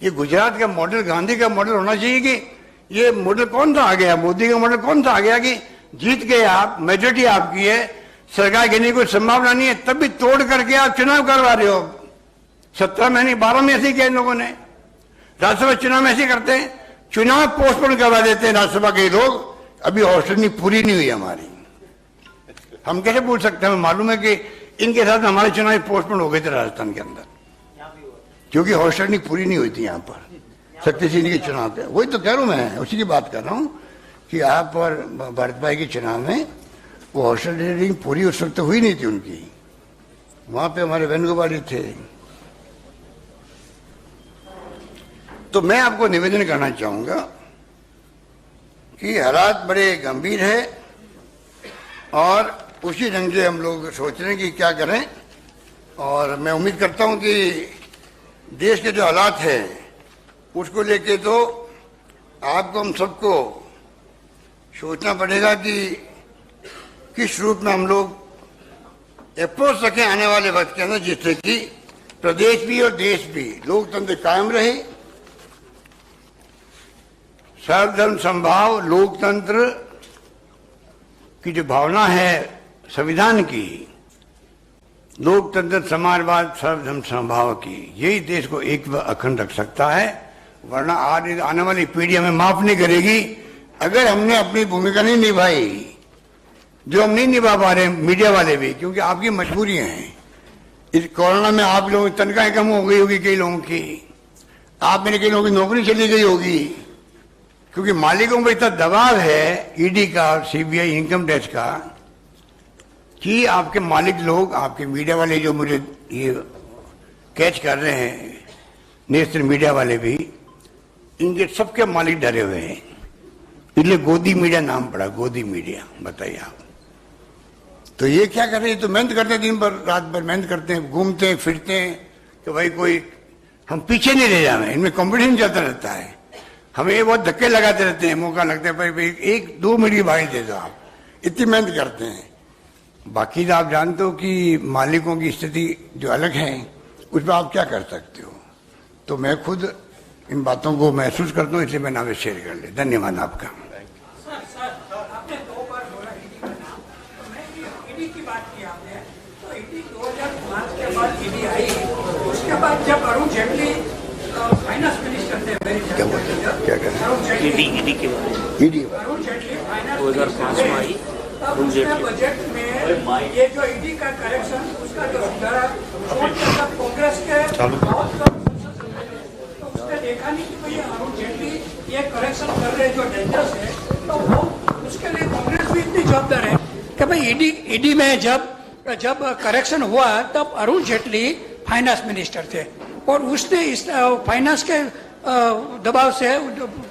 ये गुजरात का मॉडल, गांधी का मॉडल होना चाहिए कि ये मॉडल कौन सा आ गया, मोदी का मॉडल कौन सा आ गया कि जीत गए आप, मेजोरिटी आपकी है, सरकार गिरने की कोई संभावना नहीं है, तब भी तोड़ करके आप चुनाव करवा रहे हो। 17 महीने 12 में ऐसे किया इन लोगों ने। राज्यसभा चुनाव में ऐसे करते हैं, चुनाव पोस्टपोन करवा देते हैं राज्यसभा के लोग। अभी हॉस्टल पूरी नहीं हुई हमारी, हम कैसे बोल सकते हैं? हमें मालूम है कि इनके साथ हमारे चुनाव पोस्टपोन हो गए थे राजस्थान के अंदर, क्योंकि हॉस्टल पूरी नहीं हुई थी यहाँ पर शक्ति सिंह के चुनाव पे। वही तो कह रहा हूँ, मैं उसी की बात कर रहा हूँ कि आप और भारत भाई के चुनाव में वो हॉस्टल पूरी उस वक्त हुई नहीं थी उनकी। वहां पे हमारे वेणुगोपाल जी थे। तो मैं आपको निवेदन करना चाहूंगा कि हालात बड़े गंभीर है और उसी ढंग से हम लोग सोच रहे हैं कि क्या करें। और मैं उम्मीद करता हूं कि देश के जो हालात है उसको लेके तो आपको, हम सबको सोचना पड़ेगा कि किस रूप में हम लोग अप्रोच सकें आने वाले वक्त के अंदर, जिससे कि प्रदेश भी और देश भी लोकतंत्र कायम रहे, सर्वधर्म समभाव लोकतंत्र की जो भावना है संविधान की, लोकतंत्र समाजवाद सर्वधर्म समभाव की, यही देश को एक व अखंड रख सकता है। वरना आने वाली पीढ़ी हमें माफ नहीं करेगी अगर हमने अपनी भूमिका नहीं निभाई, जो हम नहीं निभा पा रहे मीडिया वाले भी, क्योंकि आपकी मजबूरियां हैं। इस कोरोना में आप लोगों की तनख्वाहें कम हो गई होगी, कई लोगों की, आप मेरे कई लोगों की नौकरी चली गई होगी, क्योंकि मालिकों पर इतना दबाव है ईडी का, सीबीआई, इनकम टैक्स का, कि आपके मालिक लोग, आपके मीडिया वाले जो मुझे ये कैच कर रहे हैं, नेशनल मीडिया वाले भी, इनके सबके मालिक डरे हुए हैं। इसलिए गोदी मीडिया नाम पड़ा, गोदी मीडिया। बताइए आप, तो ये क्या कर रहे हैं? तो मेहनत करते हैं, दिन भर रात भर मेहनत करते हैं, घूमते हैं फिरते हैं कि भाई कोई हम पीछे नहीं रह जाना। इनमें कंपटीशन चलता रहता है, हमें ये बहुत धक्के लगाते रहते हैं, मौका लगता है भाई 1-2 मिनट की बाइट दे दो आप, इतनी मेहनत करते हैं। बाकी तो आप जानते हो कि मालिकों की स्थिति जो अलग है, उस पर आप क्या कर सकते हो। तो मैं खुद इन बातों को महसूस करता हूँ, इसलिए मैंने आपसे शेयर कर लिया। धन्यवाद आपका। आपने 2 बार बोला ईडी की बात की आपने, तो ईडी 2005 के बाद ईडी आई, उसके बाद जब अरुण जेटली फाइनेंस मिनिस्टर थे, क्या कर रहे ईडी के बारे में, अरुण जेटली फाइनेंस 2005 में आई, तब उसने बजट में ये जो ईडी का करेक्शन, उसका जो सुधारा कांग्रेस के बहुत कम, तो उसने देखा नहीं कि भाई अरुण जेटली ये करेक्शन कर रहे जो डेंजरस है, तो वो उसके लिए कांग्रेस भी इतनी जवाबदार है कि भाई ईडी में जब करेक्शन हुआ तब अरुण जेटली फाइनेंस मिनिस्टर थे और उसने इस फाइनेंस के दबाव से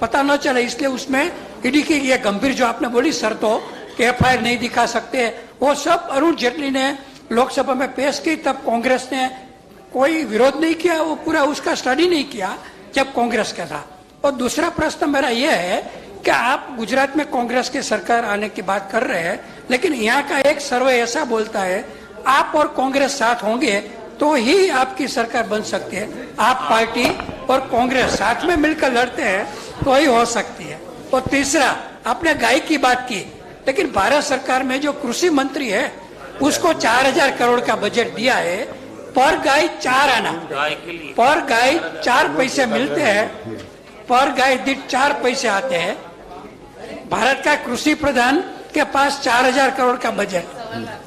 पता न चला, इसलिए उसमें ईडी की ये गंभीर जो आपने बोली शर्तों कि एफआईआर नहीं दिखा सकते, वो सब अरुण जेटली ने लोकसभा में पेश की। तब कांग्रेस ने कोई विरोध नहीं किया, वो पूरा उसका स्टडी नहीं किया जब कांग्रेस का था। और दूसरा प्रश्न मेरा यह है कि आप गुजरात में कांग्रेस की सरकार आने की बात कर रहे हैं, लेकिन यहाँ का एक सर्वे ऐसा बोलता है आप और कांग्रेस साथ होंगे तो ही आपकी सरकार बन सकती है। आप पार्टी और कांग्रेस साथ में मिलकर लड़ते हैं तो ही हो सकती है। और तीसरा, आपने गाय की बात की, लेकिन भारत सरकार में जो कृषि मंत्री है उसको 4000 करोड़ का बजट दिया है, पर गाय 4 आना, पर गाय 4 पैसे मिलते हैं, पर गाय दीठ 4 पैसे आते हैं। भारत का कृषि प्रधान के पास 4000 करोड़ का बजट,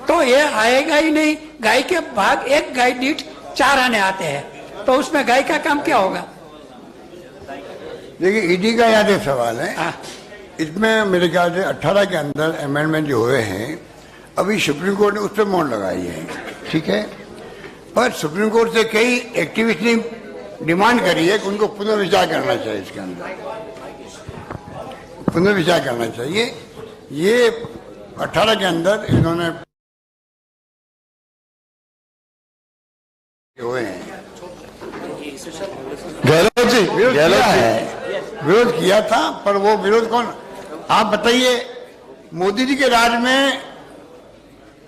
तो ये आएगा ही नहीं। गाय के भाग एक गाय दीठ 4 आने आते हैं, तो उसमें गाय का काम क्या होगा? देखिए, ईडी का याद एक सवाल है, इसमें मेरे ख्याल से 18 के अंदर अमेंडमेंट जो हुए हैं, अभी सुप्रीम कोर्ट ने उस पर मोहर लगाई है, ठीक है। पर सुप्रीम कोर्ट से कई एक्टिविस्ट ने डिमांड करी है कि उनको पुनर्विचार करना चाहिए, इसके अंदर पुनर्विचार करना चाहिए। ये 18 के अंदर इन्होंने हुए हैं, विरोध किया था, पर वो विरोध कौन, आप बताइए। मोदी जी के राज में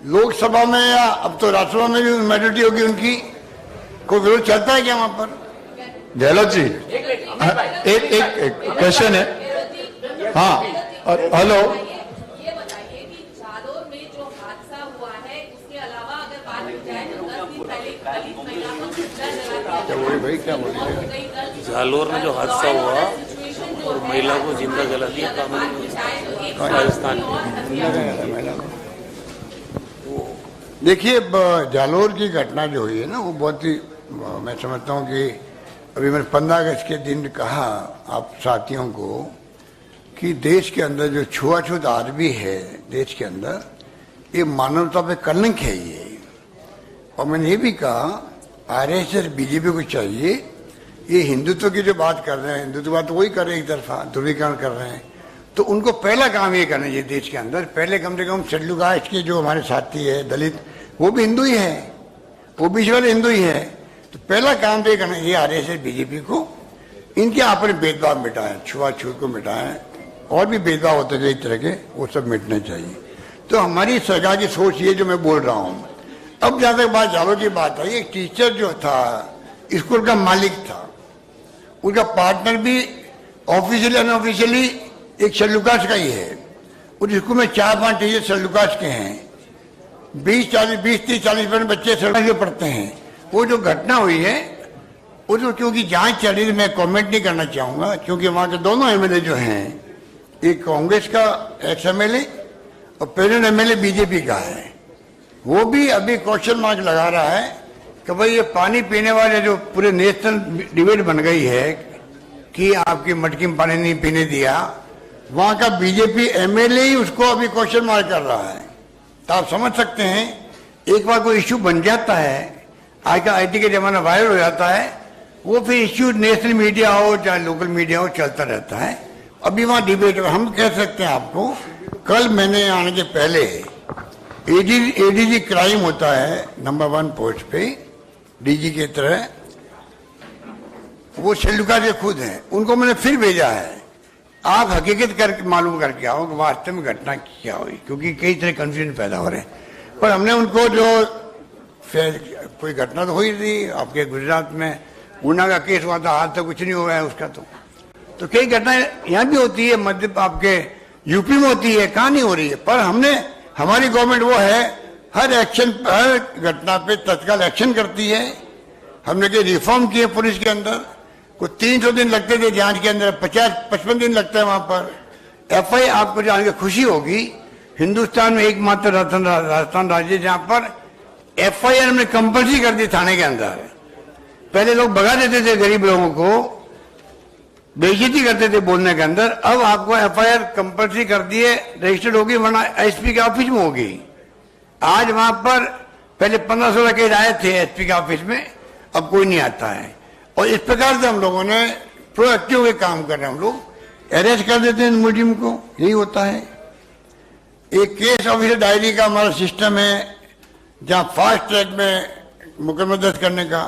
लोकसभा में या अब तो राज्यसभा में भी मेजोरिटी होगी उनकी, कोई विरोध चलता है क्या वहां पर? गहलोत जी, एक क्वेश्चन है। हाँ, हेलो, ये बताइए कि जालोर में जो हादसा हुआ है उसके अलावा अगर बात की जाए तो 10 दिन पहले दलित महिला को जिंदा जला दिया भाई क्या बोल रहे हैं? जालोर में जो हादसा हुआ और महिला को जिंदा जला दिया राजस्थान में। देखिए, जालोर की घटना जो हुई है ना, वो बहुत ही, मैं समझता हूँ कि अभी मैंने 15 अगस्त के दिन कहा आप साथियों को कि देश के अंदर जो छुआछूत आज भी है देश के अंदर, ये मानवता पे कलंक है ये। और मैंने ये भी कहा आरएसएस बीजेपी को चाहिए, ये हिंदुत्व की जो बात कर रहे हैं, हिंदुत्व बात तो वही कर रहे हैं, एक तरफा ध्रुवीकरण कर रहे हैं, तो उनको पहला काम ये करना चाहिए देश के अंदर। पहले कम से कम शेड्यूल कास्ट के जो हमारे साथी है दलित, वो भी हिंदू ही है, ओबीसी वाले हिंदू ही है, तो पहला काम तो ये करना चाहिए आरएसएस बीजेपी को, इनके आपने भेदभाव मिटाएं, छुआछूत को मिटाएं, और भी भेदभाव होते थे एक तरह के, वो सब मिटने चाहिए। तो हमारी सरकार की सोच ये जो मैं बोल रहा हूँ। अब जहाँ तक बात जालोर की बात आई, एक टीचर जो था स्कूल का मालिक था, उसका पार्टनर भी ऑफिशियली अनऑफिशियली एक शेड्यूल कास्ट का ही है। उस स्कूल में 4-5 टीचर शेड्यूल कास्ट के हैं, 20-30-40 बच्चे शेड्यूल कास्ट पढ़ते हैं। वो जो घटना हुई है उसको क्योंकि जांच चल रही है, मैं कमेंट नहीं करना चाहूंगा, क्योंकि वहां के दोनों एमएलए जो हैं, एक कांग्रेस का एक्स एमएलए और प्रेजेंट एमएलए बीजेपी का है, वो भी अभी क्वेश्चन मार्क लगा रहा है कि भाई ये पानी पीने वाले जो पूरे नेशनल डिबेट बन गई है कि आपकी मटकी में पानी नहीं पीने दिया, वहां का बीजेपी एमएलए ही उसको अभी क्वेश्चन मार्क कर रहा है। तो आप समझ सकते हैं, एक बार कोई इश्यू बन जाता है, आज का आईटी के जमाना वायरल हो जाता है, वो फिर इश्यू नेशनल मीडिया हो चाहे लोकल मीडिया हो चलता रहता है। अभी वहां डिबेट, हम कह सकते हैं आपको, कल मैंने आने के पहले एडीजी क्राइम होता है नंबर 1 पोस्ट पे, डीजी की तरह, वो शेल्डुका के खुद हैं, उनको मैंने फिर भेजा है, आप हकीकत करके मालूम करके आओ कि वास्तव में घटना क्या हुई, क्योंकि कई तरह कंफ्यूजन पैदा हो रहे हैं। पर हमने उनको जो कोई घटना तो हुई थी, आपके गुजरात में ऊना का केस हुआ था, आज तक कुछ नहीं हुआ है उसका, तो कई घटनाएं यहाँ भी होती है, मध्य आपके यूपी में होती है, कहाँ नहीं हो रही है। पर हमने, हमारी गवर्नमेंट वो है, हर एक्शन, हर घटना पे तत्काल एक्शन करती है। हमने कई रिफॉर्म किए पुलिस के अंदर, कुछ 300 दिन लगते थे जांच के अंदर, 50-55 दिन लगता है वहां पर। एफआई आपको जान के खुशी होगी, हिंदुस्तान में एकमात्र राजस्थान राज्य जहां पर एफआईआर हमने कंपल्सरी कर दी थाने के अंदर। पहले लोग भगा देते थे गरीब लोगों को, बेइज्जती करते थे बोलने के अंदर, अब आपको एफआईआर कंपल्सरी कर दिए, रजिस्टर्ड होगी, वरना एसपी के ऑफिस में होगी। आज वहां पर पहले 15-16 केस आए थे एसपी के ऑफिस में, अब कोई नहीं आता है। और इस प्रकार से हम लोगों ने प्रोएक्टिव हुए काम कर रहे हैं, हम लोग अरेस्ट कर देते हैं मुजरिम को, यही होता है। एक केस ऑफिसर डायरी का हमारा सिस्टम है, जहां फास्ट ट्रैक में मुकदमा दर्ज करने का,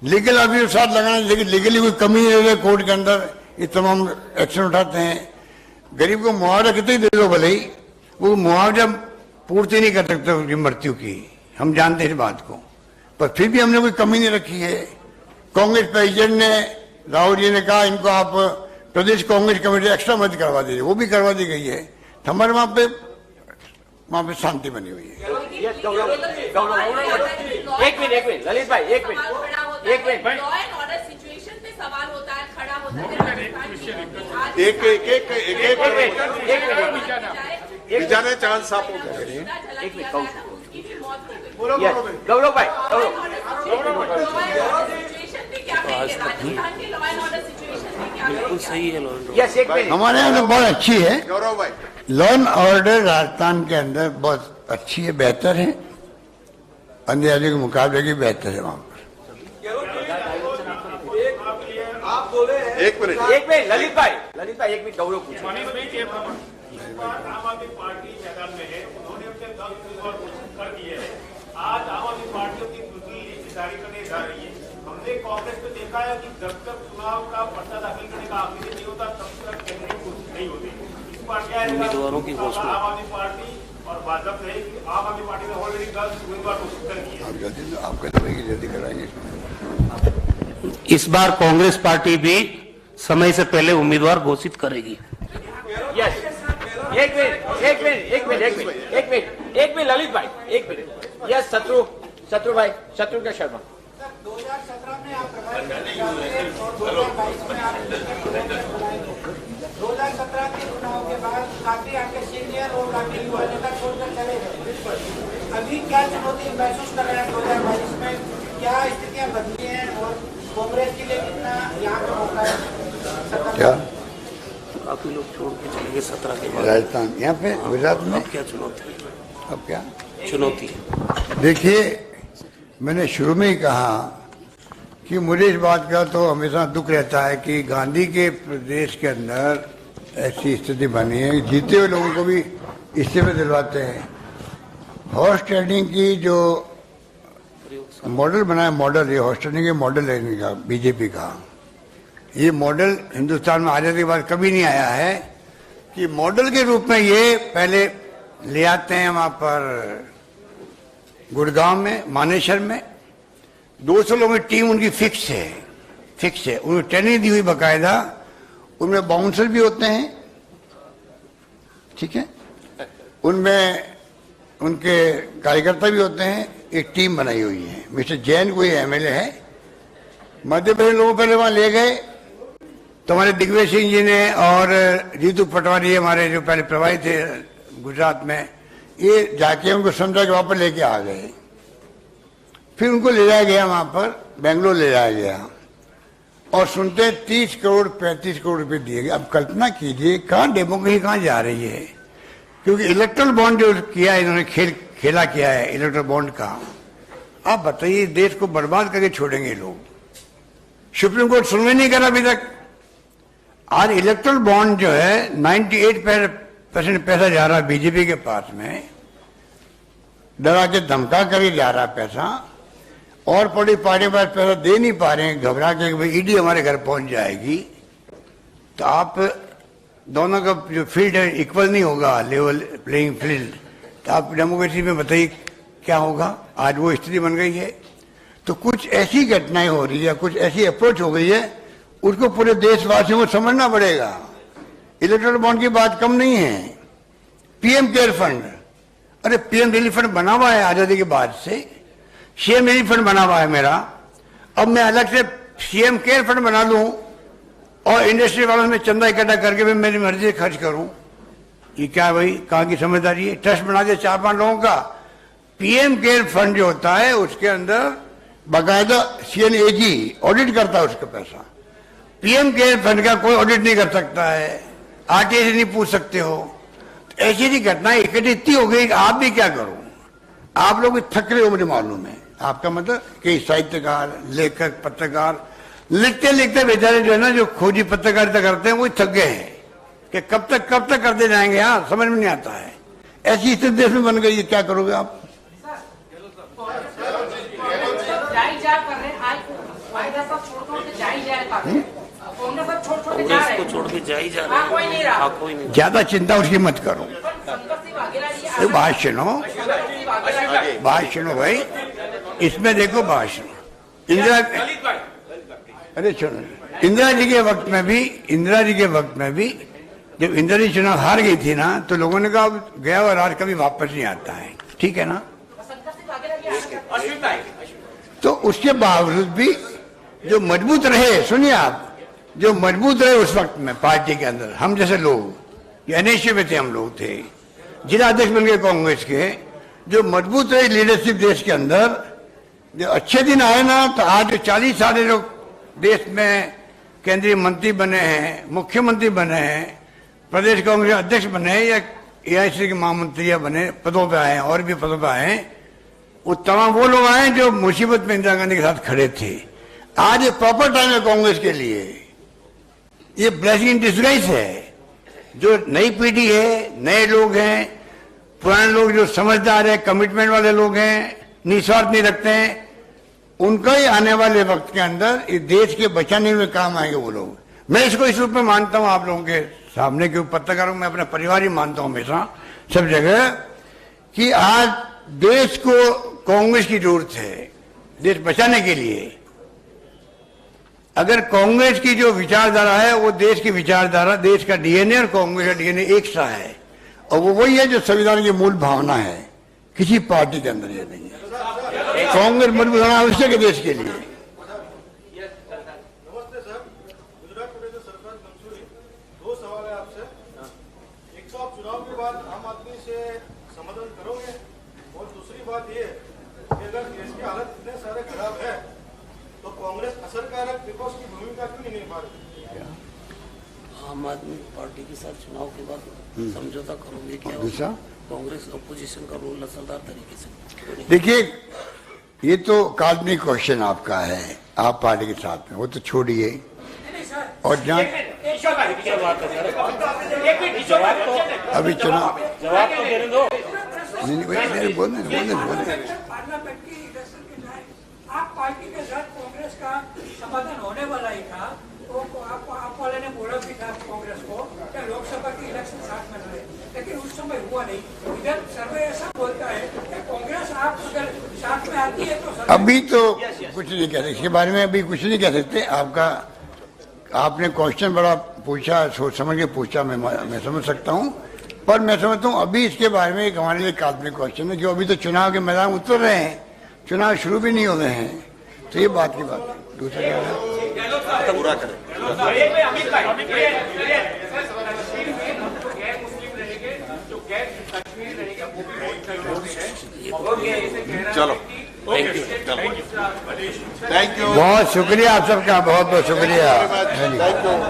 लीगल ऑफिसर साथ लगाना, लेकिन लीगली कोई कमी नहीं है कोर्ट के अंदर, ये तमाम एक्शन उठाते हैं। गरीब को मुआवजा कितनी दे दो भले ही, वो मुआवजा पूर्ति नहीं कर सकते उसकी मृत्यु की, हम जानते हैं इस बात को, पर फिर भी हमने कोई कमी नहीं रखी है। कांग्रेस प्रेसिडेंट ने, राहुल जी ने कहा इनको आप प्रदेश कांग्रेस कमेटी एक्स्ट्रा मदद करवा दीजिए, वो भी करवा दी गई है। हमारे वहां पे शांति बनी हुई है। एक मिनट ललित भाई, एक minute law and order situation पे सवाल होता है, खड़ा होता है, एक विचारे चांद साफ हो गए। एक मिनट उसकी भी मौत हो गई। गौरव भाई, सिचुएशन पे क्या कहेंगे, राजस्थान के लॉ एंड ऑर्डर सिचुएशन पे क्या बिल्कुल सही है लॉ एंड यस, एक मिनट, हमारे यहाँ तो बहुत अच्छी है, गौरव भाई, लॉ एंड ऑर्डर राजस्थान के अंदर बहुत अच्छी है, बेहतर है, अन्य राज्यों के मुकाबले की बेहतर है वहां पर। एक मिनट ललित भाई, एक मिनट गौरव पूछो। आम आदमी पार्टी मैदान में है, उन्होंने अपने दल और घोषित कर दिए है। आज आम आदमी पार्टियों की दूसरी हिस्सेदारी करने जा रही है। हमने कांग्रेस में देखा है कि जब तक चुनाव का पर्चा दाखिल करने का आखिरी नहीं होता तब तक कहने की कोशिश नहीं होती। इस बार क्या है, उम्मीदवारों की घोषणा आम आदमी पार्टी और और भाजपा से कि आम आदमी पार्टी ने ऑलरेडी 10 उम्मीदवार घोषित कर दिए। आप जल्दी, आप कहते भाई कि जल्दी कराएंगे। इस बार कांग्रेस पार्टी भी समय से पहले उम्मीदवार घोषित करेगी। यस, एक मिनट ललित भाई, एक मिनट। यस, शत्रु भाई, शत्रुघ्न शर्मा। 2017 में आप प्रभारी और 2022 में आप 2017 के चुनाव के बाद काफी आपके सीनियर और काफी युवा नेता छोड़कर चले गए। अभी क्या चुनौती महसूस कर रहे हैं 2022 में? क्या स्थितियां बदली हैं और कांग्रेस के लिए कितना यहाँ पर मौका है? क्या काफी लोग छोड़ के चले गए 17 के बाद। राजस्थान, यहाँ पे गुजरात में अब क्या चुनौती है? अब क्या चुनौती है? देखिए, मैंने शुरू में ही कहा कि मुझे इस बात का तो हमेशा दुख रहता है कि गांधी के प्रदेश के अंदर ऐसी स्थिति बनी है, जीते हुए लोगों को भी इस्तीफे दिलवाते हैं। हॉर्स ट्रेडिंग की जो मॉडल बनाया, मॉडल ये हॉर्स ट्रेडिंग के मॉडल है इनका, बीजेपी का। ये मॉडल हिंदुस्तान में आजादी के बाद कभी नहीं आया है कि मॉडल के रूप में ये पहले ले आते हैं वहां पर गुड़गांव में, मानेसर में 200 लोगों की टीम उनकी फिक्स है। उन्हें ट्रेनिंग दी हुई बाकायदा, उनमें बाउंसर भी होते हैं, ठीक है, उनमें उनके कार्यकर्ता भी होते हैं, एक टीम बनाई हुई है। मिस्टर जैन कोई एमएलए है, मध्य प्रदेश लोगों पहले वहां ले गए तो हमारे दिग्विजय सिंह जी ने और जीतू पटवारी हमारे जो पहले प्रभारी थे गुजरात में, ये जाके उनको समझा के वापस लेके आ गए। फिर उनको ले जाया गया वहां पर, बेंगलोर ले जाया गया और सुनते 30 करोड़ 35 करोड़ रुपए दिए गए। अब कल्पना कीजिए कहाँ डेमोक्रेसी कहाँ जा रही है, क्योंकि इलेक्ट्रल बॉन्ड जो किया है इन्होंने, खेला किया है इलेक्ट्रल बॉन्ड का। आप बताइए, देश को बर्बाद करके छोड़ेंगे लोग। सुप्रीम कोर्ट सुनवाई नहीं करा अभी तक। आज इलेक्ट्रल बॉन्ड जो है 98% पैसा जा रहा है बीजेपी के पास में, डरा के धमका कर जा रहा है पैसा, और बड़ी पार्टी पास पैसा दे नहीं पा रहे हैं, घबरा के भाई ईडी हमारे घर पहुंच जाएगी। तो आप दोनों का जो फील्ड है इक्वल नहीं होगा, लेवल प्लेइंग फील्ड, तो आप डेमोक्रेसी में बताइए क्या होगा। आज वो स्थिति बन गई है। तो कुछ ऐसी घटनाएं हो रही है, कुछ ऐसी अप्रोच हो गई है, उसको पूरे देशवासियों को समझना पड़ेगा। इलेक्ट्रल बॉन्ड की बात कम नहीं है। पीएम केयर फंड, अरे पीएम रिलीफ फंड बना हुआ है आजादी के बाद से, सीएम रिलीफ फंड बना हुआ है मेरा। अब मैं अलग से सीएम केयर फंड बना लूं और इंडस्ट्री वालों में चंदा इकट्ठा करके मैं मेरी मर्जी से खर्च करूं, ये क्या भाई कहाँ की समझदारी है? ट्रस्ट बना दिया 4-5 लोगों का। पीएम केयर फंड जो होता है उसके अंदर बाकायदा सीएनएजी ऑडिट करता है उसका पैसा। पीएम केयर फंड का कोई ऑडिट नहीं कर सकता है, आरटीआई से नहीं पूछ सकते हो। तो ऐसी ऐसी घटनाएं इकट्ठी इतनी हो गई कि आप भी क्या करो, आप लोग थक रहे हो मुझे मालूम है। आपका मतलब कि साहित्यकार, लेखक, पत्रकार लिखते लिखते बेचारे जो है ना, जो खोजी पत्रकारिता करते हैं वो थक गए हैं कि कब तक करते जाएंगे यार, समझ में नहीं आता है। ऐसी स्थिति देश में बन गई है, क्या करोगे आप? छोड़ के जा ही जा रहे हैं। ज्यादा चिंता उसकी मत करो। बात सुनो भाई, इसमें देखो बात सुनो। अरे सुनो, इंदिरा जी के वक्त में भी जब इंदिरा जी चुनाव हार गई थी ना, तो लोगों ने कहा गया और आज कभी वापस नहीं आता है, ठीक है ना। तो उसके बावजूद भी जो मजबूत रहे, सुनिए आप, जो मजबूत रहे उस वक्त में पार्टी के अंदर, हम जैसे लोग एनएसयू में थे, हम लोग थे, जिला अध्यक्ष बन गए कांग्रेस के, जो मजबूत रहे लीडरशिप देश के अंदर, जो अच्छे दिन आए ना, तो आज 40 साल लोग देश में केंद्रीय मंत्री बने हैं, मुख्यमंत्री बने हैं, प्रदेश कांग्रेस अध्यक्ष बने हैं या एआईसी के महामंत्री बने, पदों पे आए हैं और भी पदों पे आए हैं। वो तमाम वो लोग आए जो मुसीबत में इंदिरा गांधी के साथ खड़े थे। आज ये प्रॉपर टाइम है कांग्रेस के लिए, ये ब्लेसिंग इन डिस्गाइज है। जो नई पीढ़ी है, नए लोग हैं, पुराने लोग जो समझदार है, कमिटमेंट वाले लोग हैं, निस्वार्थ नहीं रखते हैं, उनका ही आने वाले वक्त के अंदर इस देश के बचाने में काम आएंगे वो लोग। मैं इसको इस रूप में मानता हूं आप लोगों के सामने, क्योंकि पत्रकारों में अपना परिवार ही मानता हूं हमेशा सब जगह, कि आज देश को कांग्रेस की जरूरत है देश बचाने के लिए। अगर कांग्रेस की जो विचारधारा है वो देश की विचारधारा, देश का डीएनए और कांग्रेस का डीएनए एक सा है, और वो वही है जो संविधान की मूल भावना है। किसी पार्टी के अंदर ये नहीं है। कांग्रेस मजबूत होना आवश्यक है देश के लिए। नमस्ते सर, गुजरात प्रदेश सरपंच मंसूरी, 2 सवाल है आपसे। एक तो आप चुनाव के बाद आम आदमी से समाधान करोगे, और दूसरी बात ये कि अगर देश की हालत इतने सारे खराब है तो कांग्रेस असरकारक विपक्ष की भूमिका क्यों नहीं निभा रही? आम आदमी पार्टी के साथ चुनाव के बाद समझौता करोगे क्या? दूसरा, कांग्रेस अपोजिशन का रोल असरदार तरीके से। देखिए ये तो काल्पनिक क्वेश्चन आपका है, आप पार्टी के साथ में, वो तो छोड़िए। और जहाँ अभी चुनाव जवाब तो देने दो। बोलने पार्लियामेंट की इलेक्शन के टाइम आप पार्टी के साथ कांग्रेस का समाधान होने वाला ही था, तो आप वाले ने बोला भी था कांग्रेस को कि लोकसभा की इलेक्शन साथ में लड़े, लेकिन उस समय हुआ नहीं। इधर सर्वे ऐसा बोलता है कि कांग्रेस आप अगर साथ में आती है तो अभी तो कुछ नहीं कह सकते इसके बारे में, अभी कुछ नहीं कह सकते। आपने क्वेश्चन बड़ा पूछा, सोच समझ के पूछा, मैं समझ सकता हूँ, पर मैं समझता हूँ अभी इसके बारे में एक हमारे लिए काल्पनिक क्वेश्चन है, जो अभी तो चुनाव के मैदान उतर रहे हैं, चुनाव शुरू भी नहीं हो रहे हैं, तो ये बात की बात है। दूसरा क्या है? पूरा करें। चलो, थैंक यू। बहुत शुक्रिया आप सबका, बहुत बहुत शुक्रिया।